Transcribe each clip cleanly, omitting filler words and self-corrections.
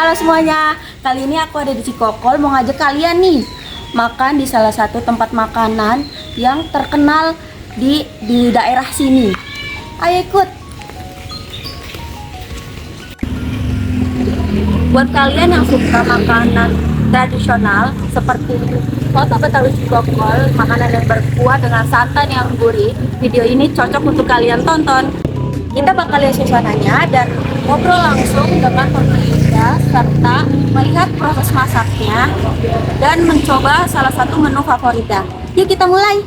halo semuanya. Kali ini aku ada di Cikokol mau ngajak kalian nih makan di salah satu tempat makanan yang terkenal di daerah sini. Ayo ikut. Buat kalian yang suka makanan tradisional seperti soto Betawi Cikokol, makanan yang berkuah dengan santan yang gurih, video ini cocok untuk kalian tonton. Kita bakal lihat suasananya dan ngobrol langsung dengan pemiliknya serta melihat proses masaknya dan mencoba salah satu menu favoritnya. Yuk kita mulai.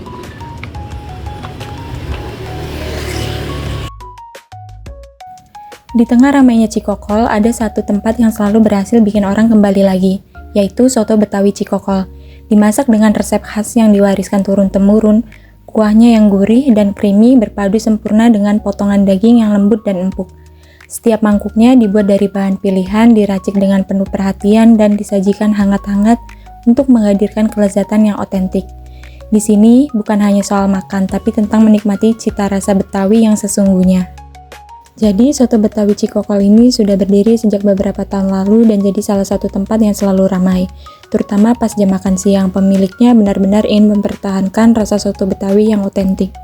Di tengah ramainya Cikokol, ada satu tempat yang selalu berhasil bikin orang kembali lagi, yaitu soto Betawi Cikokol. Dimasak dengan resep khas yang diwariskan turun-temurun, kuahnya yang gurih dan creamy berpadu sempurna dengan potongan daging yang lembut dan empuk. Setiap mangkuknya dibuat dari bahan pilihan, diracik dengan penuh perhatian dan disajikan hangat-hangat untuk menghadirkan kelezatan yang otentik. Di sini bukan hanya soal makan, tapi tentang menikmati cita rasa Betawi yang sesungguhnya. Jadi, soto Betawi Cikokol ini sudah berdiri sejak beberapa tahun lalu dan jadi salah satu tempat yang selalu ramai. Terutama pas jam makan siang, pemiliknya benar-benar ingin mempertahankan rasa soto Betawi yang otentik.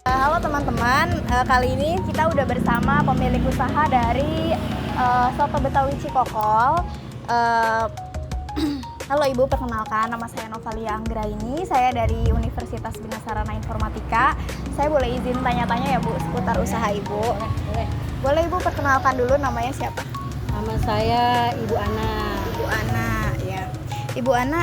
Halo teman-teman, kali ini kita udah bersama pemilik usaha dari soto Betawi Cikokol. Halo Ibu, perkenalkan nama saya Novalia Anggraini, saya dari Universitas Bina Sarana Informatika. Saya boleh izin tanya-tanya ya Bu, seputar usaha Ibu? Boleh Ibu perkenalkan dulu namanya siapa? Nama saya Ibu Ana. Ibu Ana, ya. Ibu Ana,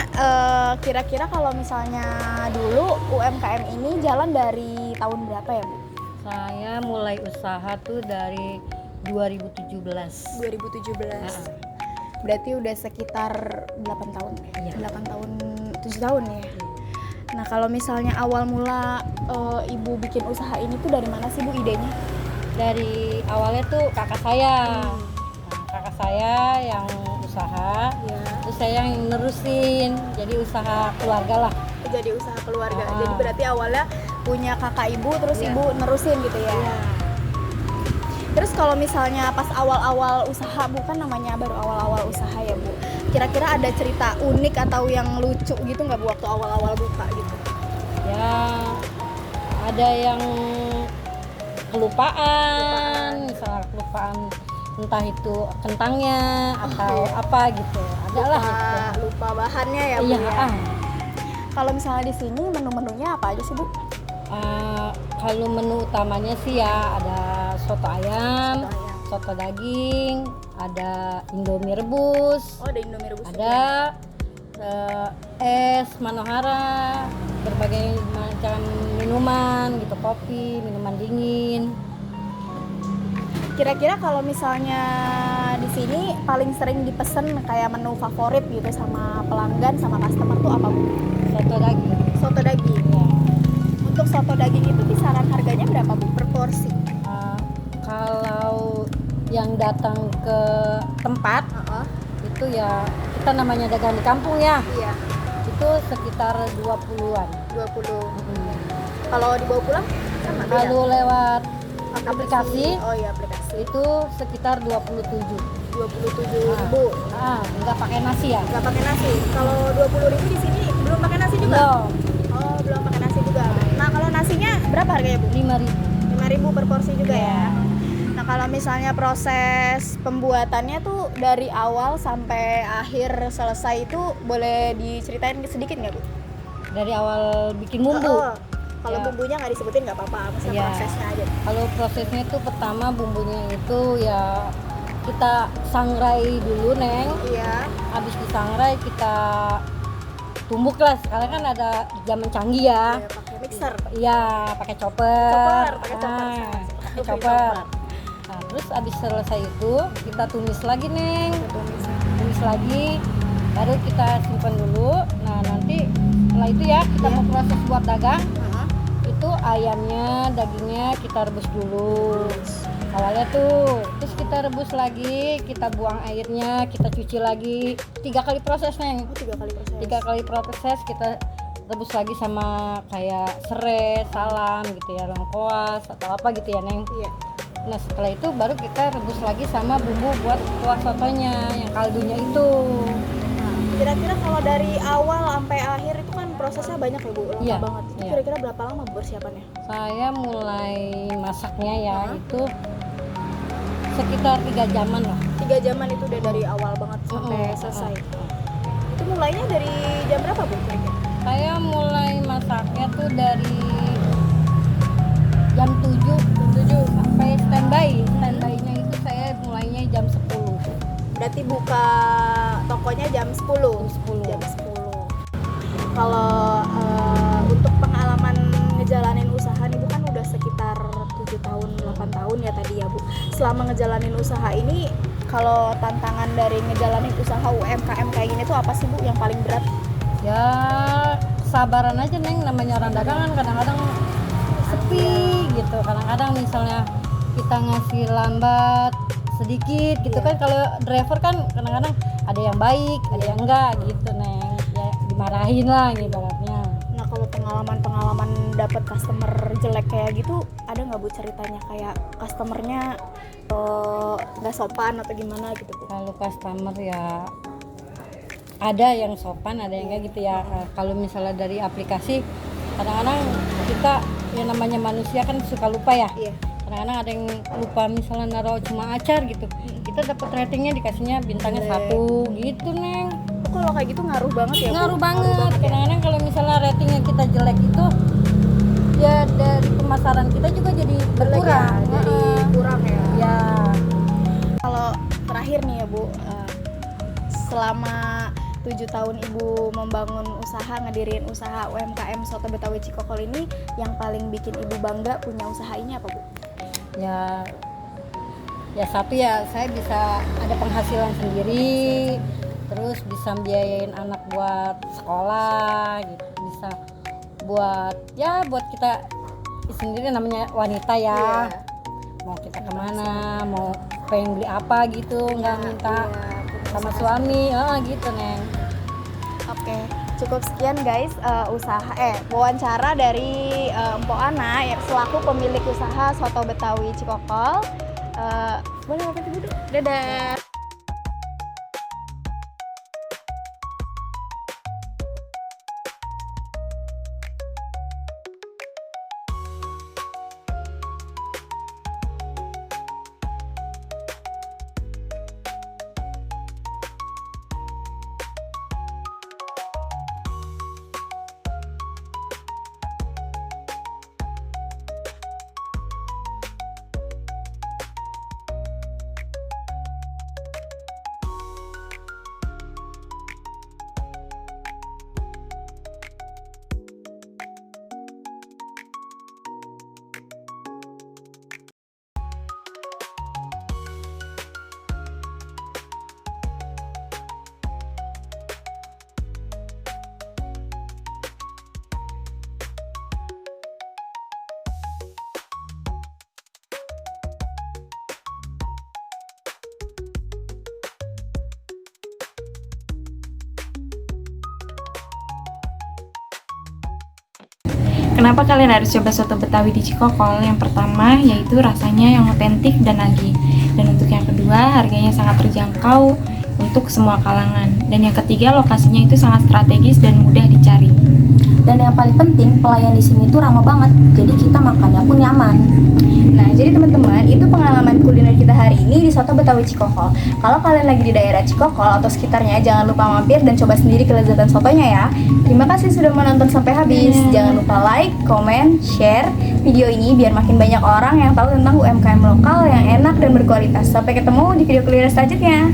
kira-kira kalau misalnya dulu UMKM ini jalan dari tahun berapa ya Bu? Saya mulai usaha tuh dari 2017. 2017. Berarti udah sekitar 8 tahun. Iya. 8 tahun, 7 tahun ya. Nah, kalau misalnya awal mula Ibu bikin usaha ini tuh dari mana sih Bu idenya? Dari awalnya tuh kakak saya. Nah, kakak saya yang usaha, Ya. terus saya yang nerusin. Jadi usaha keluarga lah. Jadi usaha keluarga. Jadi berarti awalnya punya kakak Ibu terus Iya. Ibu nerusin gitu ya. Iya. Terus kalau misalnya pas awal-awal usaha, bukan namanya baru awal-awal usaha ya Bu, kira-kira ada cerita unik atau yang lucu gitu nggak Bu waktu awal-awal buka gitu? Ya, ada yang kelupaan, misalnya kelupaan entah itu kentangnya atau apa gitu. Ada lah gitu. Lupa bahannya ya Bu Iya, ya. Kalau misalnya di sini menu-menunya apa aja sih Bu? Kalau menu utamanya sih ya ada soto ayam, soto daging, ada indomie rebus, Oh, ada Indomie rebus. ada es manohara, berbagai macam minuman gitu, kopi, minuman dingin. Kira-kira kalau misalnya di sini paling sering dipesen kayak menu favorit gitu sama pelanggan sama customer tuh apa Bu? Soto daging. Soto daging. Ya. Untuk soto daging itu kisaran harganya berapa Bu per porsi? Kalau yang datang ke tempat itu ya kita namanya dagang di kampung ya, Iya, itu sekitar 20-an. 20. Kalau dibawa pulang sama beda? Kalau lewat aplikasi Oh iya, aplikasi. itu sekitar 27. 27.000. Nggak pakai nasi ya? Nggak pakai nasi. Kalau 20.000 di sini belum pakai nasi juga? Belum. Oh, belum pakai nasi juga. Nah, kalau nasinya berapa harganya Bu? 5.000. 5.000 per porsi juga Iya. ya. Nah, kalau misalnya proses pembuatannya tuh dari awal sampai akhir selesai itu boleh diceritain sedikit nggak Bu? Dari awal bikin bumbu. Kalau Ya. bumbunya nggak disebutin nggak apa-apa, maksudnya Iya. prosesnya aja. Kalau prosesnya itu pertama bumbunya itu ya kita sangrai dulu Neng. Iya. Habis disangrai kita tumbuk lah. Sekarang kan ada zaman canggih ya. Pakai mixer. Iya, pakai chopper. Pakai chopper. Pakai chopper. Nah, terus habis selesai itu kita tumis lagi Neng. Tumis lagi, baru kita simpan dulu. Nah, nanti setelah itu ya kita mau proses buat dagang. Itu ayamnya, dagingnya kita rebus dulu. Awalnya tuh, terus kita rebus lagi, kita buang airnya, kita cuci lagi. 3 kali proses Neng. 3 kali proses. 3 kali proses kita rebus lagi sama kayak serai, salam gitu ya, lengkoas atau apa gitu ya Neng. Iya. Nah setelah itu baru kita rebus lagi sama bumbu buat kuah sotonya yang kaldunya itu. Kira-kira kalau dari awal sampai akhir itu kan prosesnya banyak ya Bu, lama Iya, banget. Itu iya. kira-kira berapa lama Bu persiapannya? Saya mulai masaknya ya itu sekitar 3 jaman lah. 3 jaman itu udah dari awal banget sampai selesai. Itu mulainya dari jam berapa Bu kira-kira? Saya mulai masaknya tuh dari jam 7 sampai standby. Standby-nya itu saya mulainya jam 10. Berarti buka tokonya jam 10. Jam 10. Kalau untuk pengalaman ngejalanin usaha nih Bu kan udah sekitar 7 tahun, 8 tahun ya tadi ya Bu. Selama ngejalanin usaha ini, kalau tantangan dari ngejalanin usaha UMKM kayak gini tuh apa sih Bu yang paling berat? Ya sabaran aja Neng, namanya orang dagangan kadang-kadang sepi gitu. Kadang-kadang misalnya kita ngasih lambat sedikit gitu kan, kalau driver kan kadang-kadang ada yang baik, ada yang enggak gitu Neng. Ya dimarahin lah ibaratnya. Nah kalau pengalaman dapat customer jelek kayak gitu, ada nggak Bu ceritanya kayak customernya nggak sopan atau gimana gitu Bu? Kalau customer ya ada yang sopan, ada yang enggak gitu ya. Kalau misalnya dari aplikasi kadang-kadang kita yang namanya manusia kan suka lupa ya. Iya. Kadang-kadang ada yang lupa misalnya naruh cuma acar gitu. Kita dapat ratingnya dikasihnya bintangnya 1 gitu Neng. Kalau kayak gitu ngaruh banget ya Bu? Ngaruh banget. ya? Kadang-kadang kalau misalnya ratingnya kita jelek itu ya dari pemasaran kita juga jadi berkurang. Jadi kurang ya. Ya. Kalau terakhir nih ya Bu, selama 7 tahun Ibu membangun usaha, ngedirin usaha UMKM Soto Betawi Cikokol ini, yang paling bikin Ibu bangga punya usaha ini apa Bu? Ya satu ya saya bisa ada penghasilan sendiri, terus bisa biayain anak buat sekolah gitu, bisa buat kita sendiri, namanya wanita ya. Mau kita kemana, mau pengen beli apa gitu, nggak minta sama suami, gitu Neng. Oke, cukup sekian guys wawancara dari Mpok Ana ya, selaku pemilik usaha Soto Betawi Cikokol. Boleh pamit dulu. Dadah. Kenapa kalian harus coba soto Betawi di Cikokol? Yang pertama yaitu rasanya yang otentik dan nagih. Dan untuk yang kedua, harganya sangat terjangkau untuk semua kalangan. Dan yang ketiga, lokasinya itu sangat strategis dan mudah dicari. Dan yang paling penting, pelayan di sini tuh ramah banget. Jadi kita makannya pun nyaman. Nah, jadi teman-teman, itu pengalaman kuliner kita hari ini di Soto Betawi Cikokol. Kalau kalian lagi di daerah Cikokol atau sekitarnya, jangan lupa mampir dan coba sendiri kelezatan sotonya ya. Terima kasih sudah menonton sampai habis. Jangan lupa like, comment, share video ini biar makin banyak orang yang tahu tentang UMKM lokal yang enak dan berkualitas. Sampai ketemu di video kuliner selanjutnya.